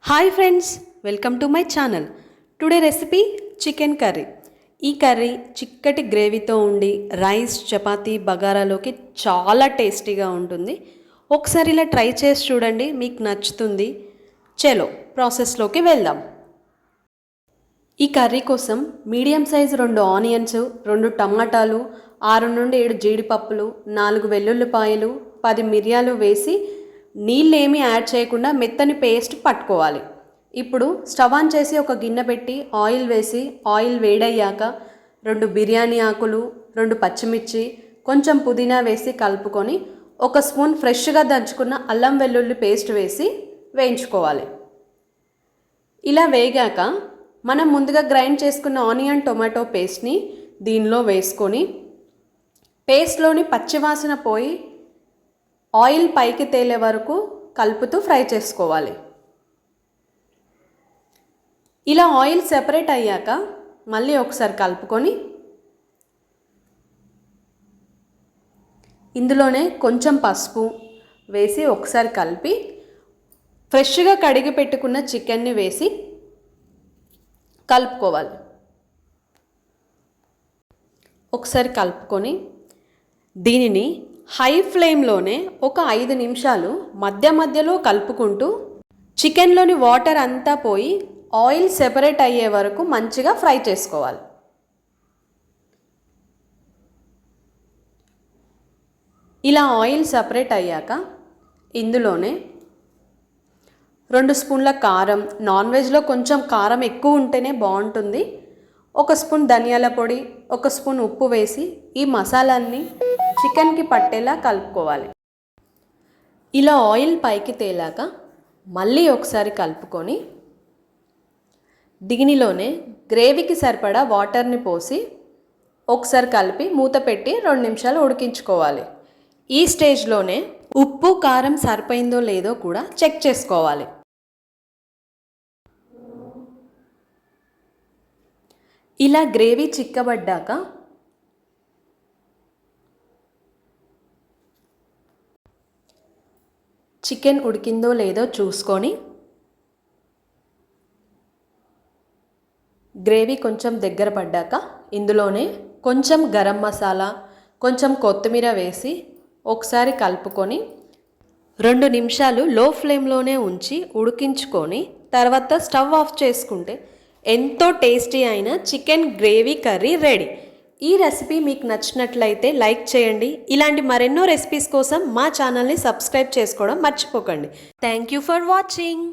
Hi friends, welcome to my channel. Today recipe chicken curry. ఈ curry చిక్కటి గ్రేవీతో ఉండి rice, chapati, బగారాలోకి చాలా టేస్టీగా ఉంటుంది. ఒకసారి ఇలా ట్రై చేసి చూడండి, మీకు నచ్చుతుంది. చలో ప్రాసెస్లోకి వెళ్దాం. ఈ కర్రీ కోసం మీడియం సైజ్ 2 ఆనియన్స్, 2 టమాటాలు, 6 నుండి 7 జీడిపప్పులు, 4 వెల్లుల్లిపాయలు, 10 మిరియాలు వేసి నీళ్ళేమీ యాడ్ చేయకుండా మెత్తని పేస్ట్ పట్టుకోవాలి. ఇప్పుడు స్టవ్ ఆన్ చేసి ఒక గిన్నె పెట్టి ఆయిల్ వేసి, ఆయిల్ వేడయ్యాక 2 బిర్యానీ ఆకులు, 2 పచ్చిమిర్చి, కొంచెం పుదీనా వేసి కలుపుకొని 1 స్పూన్ ఫ్రెష్గా దంచుకున్న అల్లం వెల్లుల్లి పేస్ట్ వేసి వేయించుకోవాలి. ఇలా వేగాక మనం ముందుగా గ్రైండ్ చేసుకున్న ఆనియన్ టొమాటో పేస్ట్ని దీనిలో వేసుకొని పేస్ట్లోని పచ్చివాసన పోయి ఆయిల్ పైకి తేలే వరకు కలుపుతూ ఫ్రై చేసుకోవాలి. ఇలా ఆయిల్ సెపరేట్ అయ్యాక మళ్ళీ ఒకసారి కలుపుకొని ఇందులోనే కొంచెం పసుపు వేసి ఒకసారి కలిపి ఫ్రెష్గా కడిగి పెట్టుకున్న చికెన్ని వేసి కలుపుకోవాలి. ఒకసారి కలుపుకొని దీనిని హై ఫ్లేమ్లోనే ఒక 5 నిమిషాలు మధ్య మధ్యలో కలుపుకుంటూ చికెన్లోని వాటర్ అంతా పోయి ఆయిల్ సెపరేట్ అయ్యే వరకు మంచిగా ఫ్రై చేసుకోవాలి. ఇలా ఆయిల్ సెపరేట్ అయ్యాక ఇందులోనే 2 స్పూన్ల కారం, నాన్ వెజ్లో కొంచెం కారం ఎక్కువ ఉంటేనే బాగుంటుంది. 1 స్పూన్ ధనియాల పొడి, 1 స్పూన్ ఉప్పు వేసి ఈ మసాలాన్ని చికెన్కి పట్టేలా కలుపుకోవాలి. ఇలా ఆయిల్ పైకి తేలాక మళ్ళీ ఒకసారి కలుపుకొని దీనిలోనే గ్రేవీకి సరిపడా వాటర్ని పోసి ఒకసారి కలిపి మూత పెట్టి 2 నిమిషాలు ఉడికించుకోవాలి. ఈ స్టేజ్లోనే ఉప్పు, కారం సరిపోయిందో లేదో కూడా చెక్ చేసుకోవాలి. ఇలా గ్రేవీ చిక్కబడ్డాక చికెన్ ఉడికిందో లేదో చూసుకొని గ్రేవీ కొంచెం దగ్గర పడ్డాక ఇందులోనే కొంచెం గరం మసాలా, కొంచెం కొత్తిమీర వేసి ఒకసారి కలుపుకొని 2 నిమిషాలు లో ఫ్లేమ్లోనే ఉంచి ఉడికించుకొని తర్వాత స్టవ్ ఆఫ్ చేసుకుంటే ఎంతో టేస్టీ అయిన చికెన్ గ్రేవీ కర్రీ రెడీ. ఈ రెసిపీ మీకు నచ్చినట్లయితే లైక్ చేయండి. ఇలాంటి మరెన్నో రెసిపీస్ కోసం మా ఛానల్ని సబ్స్క్రైబ్ చేసుకోవడం మర్చిపోకండి. Thank you for watching.